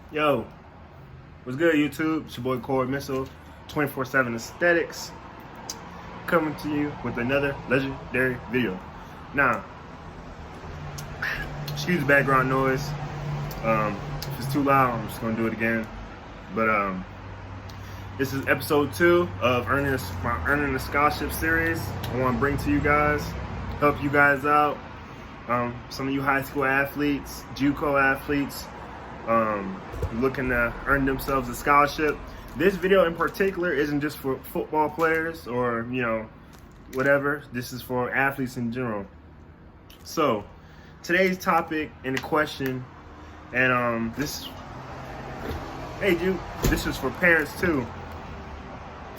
Yo, what's good, YouTube? It's your boy Corey Missile, 24/7 Aesthetics, coming to you with another legendary video. Now, excuse the background noise. If it's too loud, I'm just gonna do it again. But this is episode 2 of my Earning a Scholarship series. I want to bring to you guys, help you guys out. Some of you high school athletes, JUCO athletes, looking to earn themselves a scholarship. This video in particular isn't just for football players or, whatever. This is for athletes in general. So, today's topic and the question, and this is for parents too.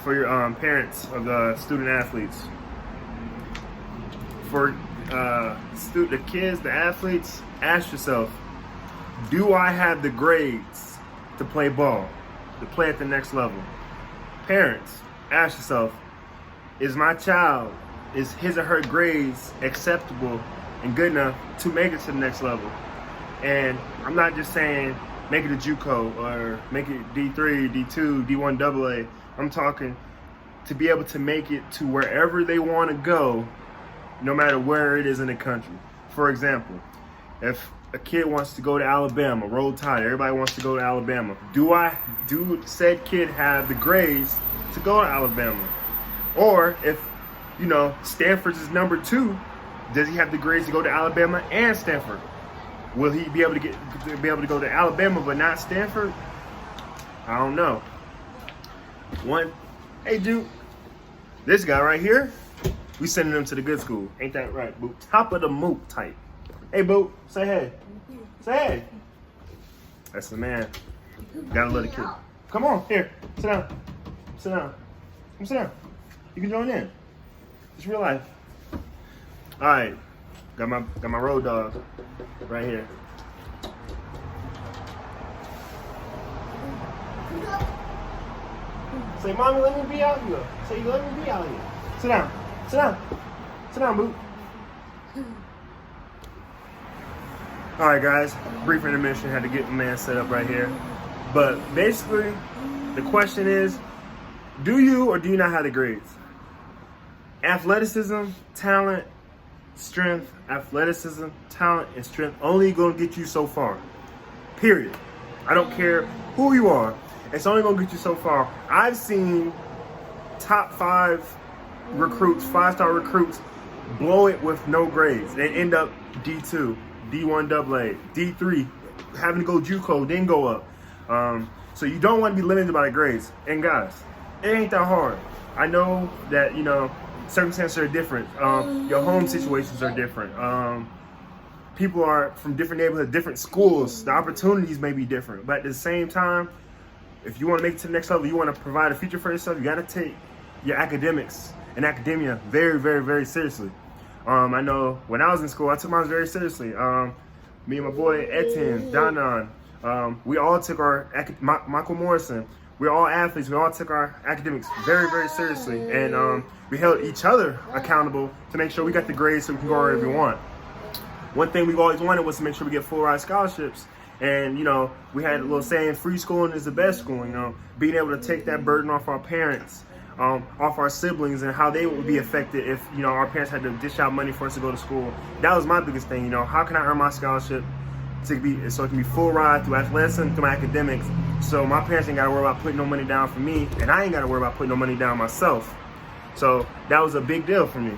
For your parents of the student athletes. For the kids, the athletes, ask yourself, do I have the grades to play ball, to play at the next level? Parents, ask yourself, is my child, is his or her grades acceptable and good enough to make it to the next level? And I'm not just saying make it a JUCO or make it D3, D2, D1 AA. I'm talking to be able to make it to wherever they want to go, no matter where it is in the country. For example, if a kid wants to go to Alabama, Roll Tide, everybody wants to go to Alabama. Do said kid have the grades to go to Alabama? Or if, Stanford's is number 2, does he have the grades to go to Alabama and Stanford? Will he be able to go to Alabama but not Stanford? I don't know. Hey dude, this guy right here, we sending him to the good school. Ain't that right, boo? Top of the moot type. Hey, boo, say hey. Say hey. That's the man. Gotta love the kid. Come on, here. Sit down. Sit down. Come sit down. You can join in. It's real life. All right. Got my road dog right here. Say, mommy, let me be out here. Say, let me be out here. Sit down. Sit down. Sit down, boo. All right, guys. Brief intermission. Had to get the man set up right here. But basically, the question is, do you or do you not have the grades? Athleticism, talent, strength, athleticism, talent, and strength only going to get you so far. Period. I don't care who you are. It's only going to get you so far. I've seen top 5 recruits, 5-star recruits, blow it with no grades. They end up D2, D1 AA, D3, having to go JUCO, then go up. So you don't want to be limited by the grades. And guys, it ain't that hard. I know that, circumstances are different. Your home situations are different. People are from different neighborhoods, different schools. The opportunities may be different. But at the same time, if you want to make it to the next level, you want to provide a future for yourself, you got to take your academics and academia very, very, very seriously. I know when I was in school, I took mine very seriously. Me and my boy Etienne, Danan, we all took Michael Morrison, we're all athletes, we all took our academics very, very seriously. And we held each other accountable to make sure we got the grades so we can go wherever we want. One thing we've always wanted was to make sure we get full ride scholarships. And, we had a little saying, free schooling is the best schooling. Being able to take that burden off our parents, off our siblings, and how they would be affected if, our parents had to dish out money for us to go to school. That was my biggest thing, how can I earn my scholarship so it can be full ride through athleticism, through my academics, so my parents ain't got to worry about putting no money down for me, and I ain't got to worry about putting no money down myself. So that was a big deal for me.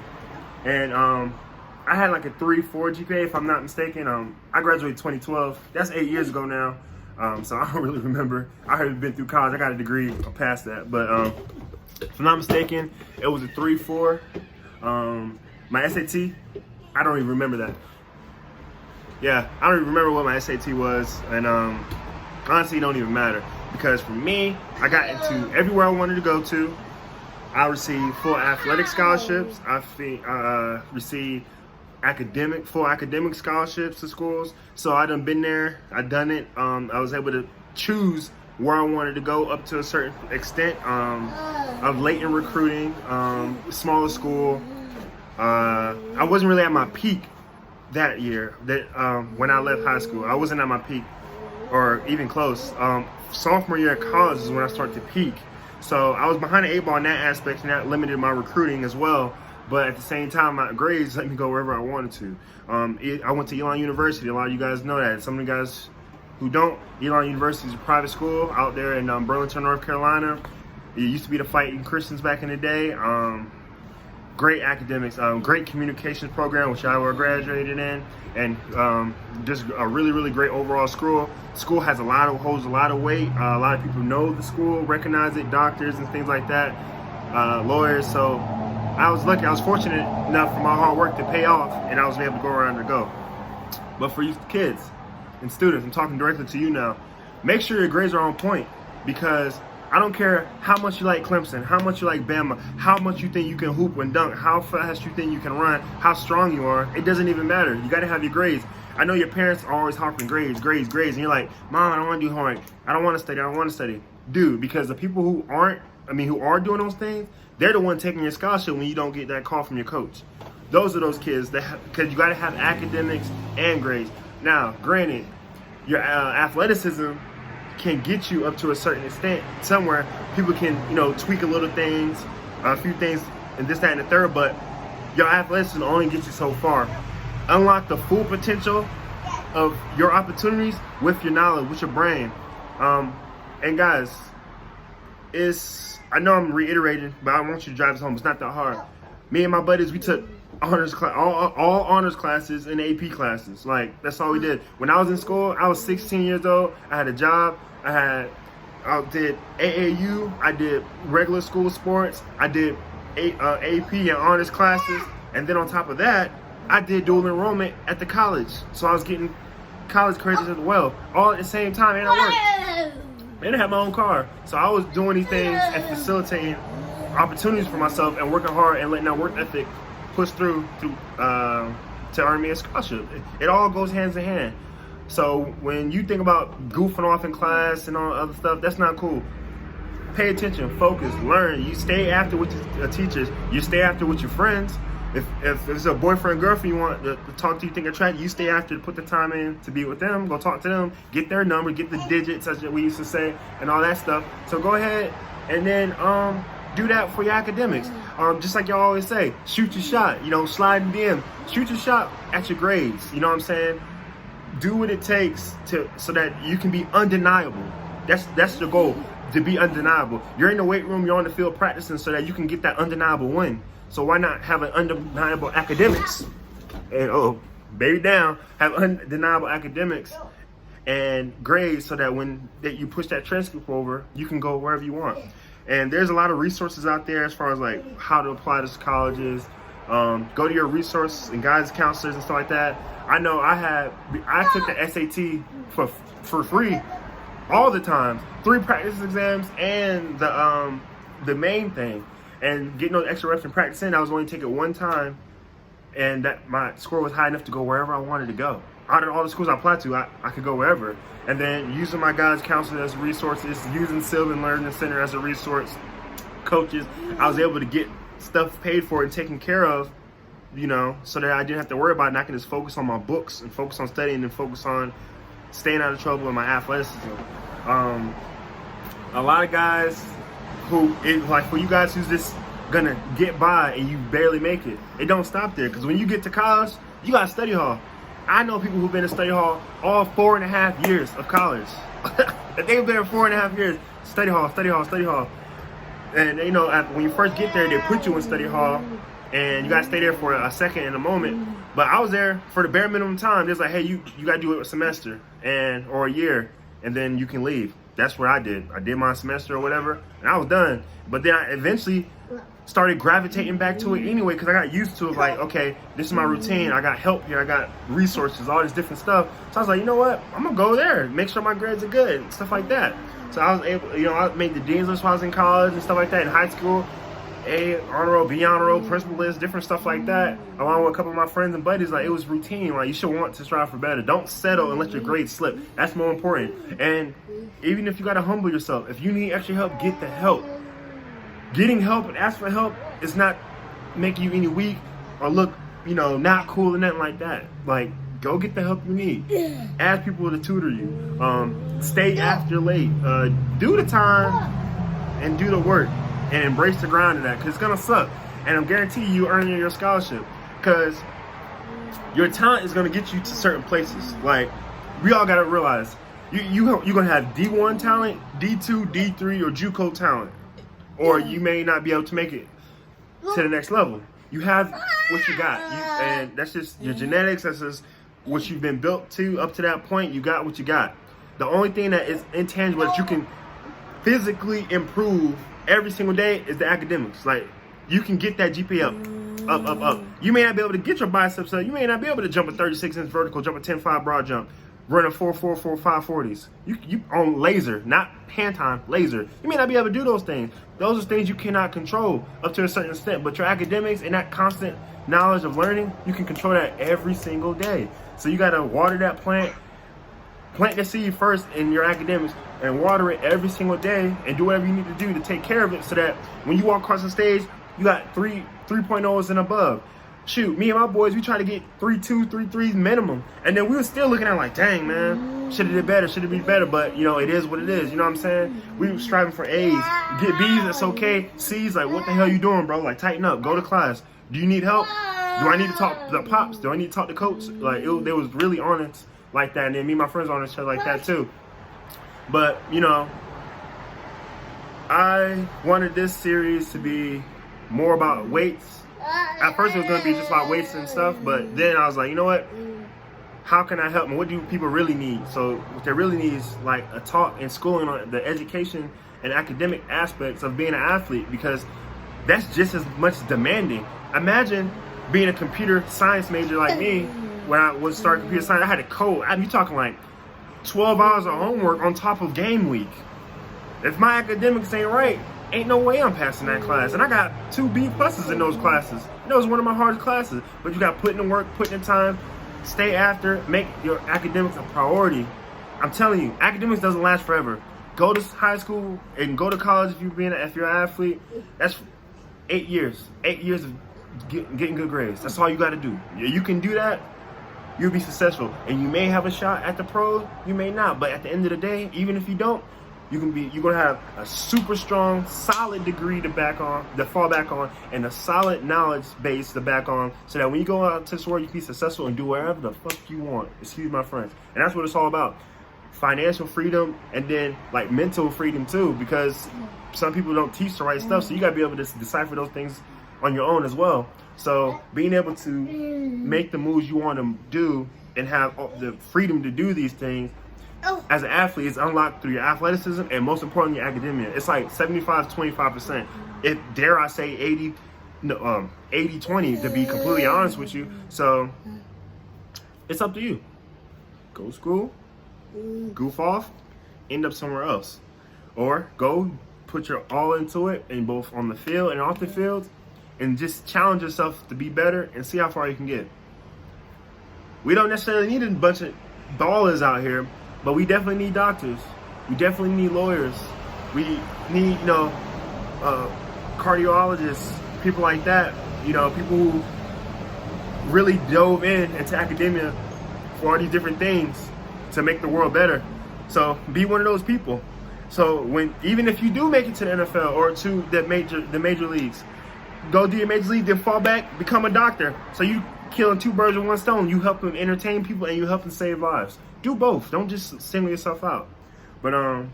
And I had like a 3.4 GPA, if I'm not mistaken. I graduated 2012. That's 8 years ago now. So I don't really remember. I had been through college. I got a degree past that. But if I'm not mistaken, it was a 3.4. My SAT, I don't even remember that. Yeah, I don't even remember what my SAT was. And honestly, it don't even matter. Because for me, I got into everywhere I wanted to go to. I received full athletic scholarships. I received full academic scholarships to schools. So I done been there, I done it. I was able to choose where I wanted to go up to a certain extent. Of late in recruiting, smaller school. I wasn't really at my peak that year. When I left high school, I wasn't at my peak. or even close. Sophomore year of college is when I started to peak. So I was behind the 8 ball in that aspect, and that limited my recruiting as well. But at the same time, my grades let me go wherever I wanted to. I went to Elon University. A lot of you guys know that. Some of you guys who don't, Elon University is a private school out there in Burlington, North Carolina. It used to be the Fighting Christians back in the day. Great academics, great communications program, which I graduated in, and just a really, really great overall school. School has holds a lot of weight. A lot of people know the school, recognize it, doctors and things like that, lawyers. So I was lucky. I was fortunate enough for my hard work to pay off, and I was able to go around and go. But for you kids and students, I'm talking directly to you now. Make sure your grades are on point, because I don't care how much you like Clemson, how much you like Bama, how much you think you can hoop and dunk, how fast you think you can run, how strong you are. It doesn't even matter. You got to have your grades. I know your parents are always harping grades, and you're like, Mom, I don't want to do homework. I don't want to study. Dude, because the people who are doing those things, they're the one taking your scholarship when you don't get that call from your coach. Those are those kids because you got to have academics and grades. Now, granted, your athleticism can get you up to a certain extent. Somewhere people can, tweak a little things, a few things, and this, that, and the third. But your athleticism only gets you so far. Unlock the full potential of your opportunities with your knowledge, with your brain. And guys, I know I'm reiterating, but I want you to drive this home. It's not that hard. Me and my buddies, we took honors class, all honors classes and AP classes. Like, that's all we did. When I was in school, I was 16 years old. I had a job. I did AAU. I did regular school sports. I did AP and honors classes. And then on top of that, I did dual enrollment at the college. So I was getting college credits as well, all at the same time, and I worked. And I had my own car. So I was doing these things and facilitating opportunities for myself and working hard and letting that work ethic push through to earn me a scholarship. It all goes hands in hand. So when you think about goofing off in class and all other stuff, that's not cool. Pay attention, focus, learn. You stay after with your teachers. You stay after with your friends. If it's a boyfriend, girlfriend you want to talk to, you think attractive, you stay after to put the time in to be with them, go talk to them, get their number, get the digits, as we used to say, and all that stuff. So go ahead and then do that for your academics. Just like y'all always say, shoot your shot. Slide in DM. Shoot your shot at your grades. You know what I'm saying? Do what it takes so that you can be undeniable. That's the goal, to be undeniable. You're in the weight room, you're on the field practicing so that you can get that undeniable win. So why not have an undeniable academics and have undeniable academics and grades so that when you push that transcript over, you can go wherever you want. And there's a lot of resources out there as far as like how to apply to colleges. Go to your resource and guidance counselors and stuff like that. I know I took the SAT for free all the time. 3 practice exams and the main thing. And getting those extra reps and practicing, I was only taking it one time, and that my score was high enough to go wherever I wanted to go. Out of all the schools I applied to, I could go wherever. And then using my guidance counselor as resources, using Sylvan Learning Center as a resource, coaches, I was able to get stuff paid for and taken care of, so that I didn't have to worry about it, and I can just focus on my books and focus on studying and focus on staying out of trouble with my athleticism. A lot of guys for you guys who's just gonna get by and you barely make it, it don't stop there, because when you get to college, you got study hall. I know people who've been in study hall all 4.5 years of college. They've been 4.5 years, study hall. And when you first get there, they put you in study hall, and you gotta stay there for a second and a moment. But I was there for the bare minimum time. It's like, hey, you gotta do it a semester or a year, and then you can leave. That's what I did. I did my semester or whatever, and I was done. But then I eventually started gravitating back to it anyway, because I got used to it. Like, okay, this is my routine. I got help here. I got resources, all this different stuff. So I was like, you know what? I'm going to go there, make sure my grades are good, and stuff like that. So I was able, I made the dean's list while I was in college and stuff like that. In high school, A, honor roll, B, honor roll, principal list, different stuff like that. Along with a couple of my friends and buddies, like, it was routine. Like, you should want to strive for better. Don't settle and let your grades slip. That's more important. And even if you got to humble yourself, if you need extra help, get the help. Getting help and ask for help is not making you any weak or look, not cool or nothing like that. Like, go get the help you need. Ask people to tutor you. Stay after late. Do the time and do the work and embrace the grind of that, because it's gonna suck. And I'm guaranteeing you earning your scholarship, because your talent is gonna get you to certain places. Like, we all gotta realize you're gonna have D1 talent, D2, D3, or JUCO talent, or you may not be able to make it to the next level. You have what you got, and that's just your genetics. That's just what you've been built to up to that point. You got what you got. The only thing that is intangible that you can physically improve every single day is the academics. Like, you can get that GPA up. You may not be able to get your biceps up. You may not be able to jump a 36-inch vertical, jump a 10.5 broad jump, run a 4.44, 540s. You on laser, not hand time, laser. You may not be able to do those things. Those are things you cannot control up to a certain extent. But your academics and that constant knowledge of learning, you can control that every single day. So you gotta water that plant the seed first in your academics, and water it every single day, and do whatever you need to do to take care of it, so that when you walk across the stage, you got 3.0s and above. Shoot, me and my boys, we try to get 3.2, 3.3s minimum, and then we were still looking at it like, dang, man, should have did better, should have been better. But you know, it is what it is. You know what I'm saying? We were striving for A's, get B's, that's okay. C's, like, what the hell you doing, bro? Like, tighten up, go to class. Do you need help? Do I need to talk to the pops? Do I need to talk to coach? Like, they was really honest like that, and then me and my friends on each other like that too. But you know, I wanted this series to be more about weights. At first it was going to be just about weights and stuff, but then I was like, you know what, how can I help them? What do people really need? So what they really need is like a talk in schooling on the education and academic aspects of being an athlete, because that's just as much demanding. Imagine being a computer science major like me. When I was starting computer science, I had to code. You talking like 12 hours of homework on top of game week. If my academics ain't right, ain't no way I'm passing that class. And I got 2 B+ in those classes. That was one of my hardest classes. But you got to put in the work, put in the time, stay after, make your academics a priority. I'm telling you, academics doesn't last forever. Go to high school and go to college if you're an athlete. That's 8 years. 8 years of getting good grades. That's all you got to do. You can do that, you'll be successful. And you may have a shot at the pros, you may not. But at the end of the day, even if you don't, you're gonna have a super strong, solid degree to fall back on, and a solid knowledge base to back on, so that when you go out to this world, you can be successful and do whatever the fuck you want. Excuse my friends. And that's what it's all about. Financial freedom, and then like mental freedom too, because some people don't teach the right stuff, so you gotta be able to decipher those things on your own as well. So being able to make the moves you want to do and have the freedom to do these things as an athlete is unlocked through your athleticism, and most importantly, your academia. It's like 75-25%. If dare I say 80-20 to be completely honest with you. So it's up to you. Go to school, goof off, end up somewhere else, or go put your all into it, and both on the field and off the field, and just challenge yourself to be better and see how far you can get. We don't necessarily need a bunch of ballers out here, but we definitely need doctors. We definitely need lawyers. We need, cardiologists, people like that. People who really dove into academia for all these different things to make the world better. So be one of those people. So even if you do make it to the NFL or to the major leagues, go do your major league, then fall back, become a doctor. So you killing 2 birds with 1 stone. You help them entertain people, and you help them save lives. Do both. Don't just single yourself out. But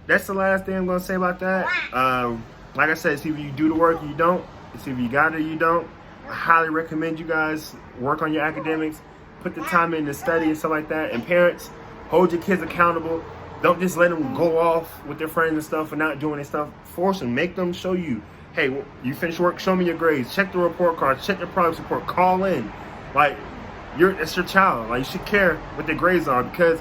that's the last thing I'm gonna say about that. Like I said, it's either you do the work or you don't. It's either you got it or you don't. I highly recommend you guys work on your academics, put the time in to study and stuff like that. And parents, hold your kids accountable. Don't just let them go off with their friends and stuff and not doing their stuff. Force them. Make them show you, hey, you finish work, show me your grades. Check the report cards, check your progress report, call in. Like, it's your child. Like, you should care what their grades are, because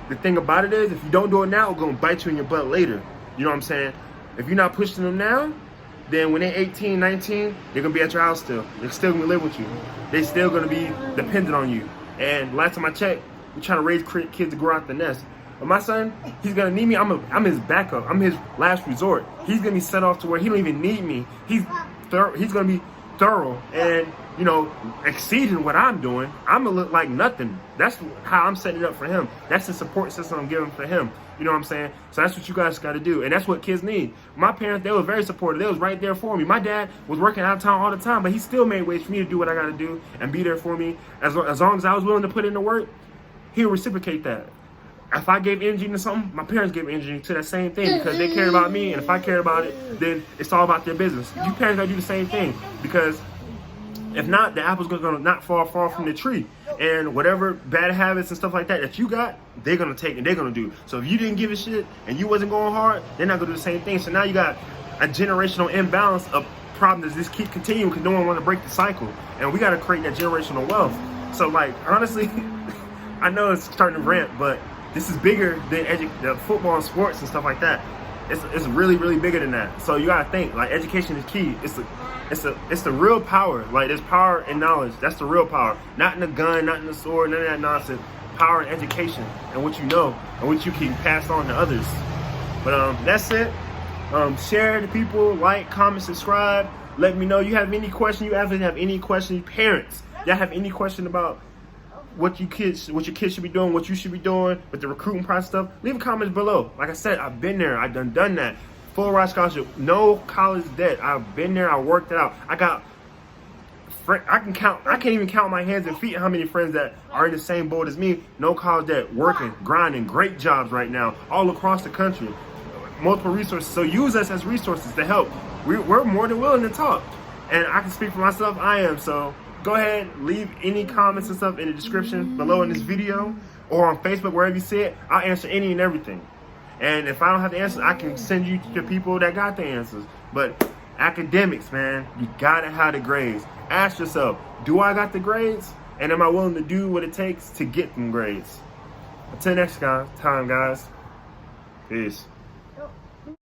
the thing about it is, if you don't do it now, it's going to bite you in your butt later. You know what I'm saying? If you're not pushing them now, then when they're 18, 19, they're going to be at your house still. They're still going to live with you. They're still going to be dependent on you. And last time I checked, we're trying to raise kids to grow out the nest. But my son, he's going to need me. I'm his backup. I'm his last resort. He's going to be set off to where he don't even need me. He's going to be thorough and, you know, exceeding what I'm doing, I'm gonna look like nothing. That's how I'm setting it up for him. That's the support system I'm giving for him. You know what I'm saying? So that's what you guys got to do, and that's what kids need. My parents, they were very supportive. They was right there for me. My dad was working out of town all the time, but he still made ways for me to do what I got to do and be there for me. As long as I was willing to put in the work, he'll reciprocate that. If I gave energy to something, my parents gave energy to that same thing because they cared about me, and if I cared about it, then it's all about their business. You parents gotta do the same thing, because if not, the apple's gonna not fall far from the tree. And whatever bad habits and stuff like that you got, they're gonna take and they're gonna do. So if you didn't give a shit and you wasn't going hard, they're not gonna do the same thing. So now you got a generational imbalance of problems that just keep continuing because no one want to break the cycle. And we gotta create that generational wealth. So like, honestly, I know it's starting to rant, but this is bigger than the football and sports and stuff like that. It's really, really bigger than that. So you gotta think, like, education is key. It's the real power. Like, there's power in knowledge. That's the real power. Not in the gun, not in the sword, none of that nonsense. Power in education and what you know and what you can pass on to others. But that's it. Share to people, like, comment, subscribe. Let me know you have any question. You actually have any question, parents. Y'all have any question about what your kids should be doing, what you should be doing with the recruiting process stuff, leave a comment below. Like I said, I've been there. I've done that. Full ride scholarship, no college debt. I've been there. I worked it out. I can't even count my hands and feet how many friends that are in the same boat as me. No college debt, working, grinding, great jobs right now, all across the country. Multiple resources. So use us as resources to help. We're more than willing to talk. And I can speak for myself. I am. So go ahead, leave any comments and stuff in the description below in this video or on Facebook, wherever you see it. I'll answer any and everything. And if I don't have the answers, I can send you to people that got the answers. But academics, man, you gotta have the grades. Ask yourself, do I got the grades? And am I willing to do what it takes to get them grades? Until next time, guys. Peace.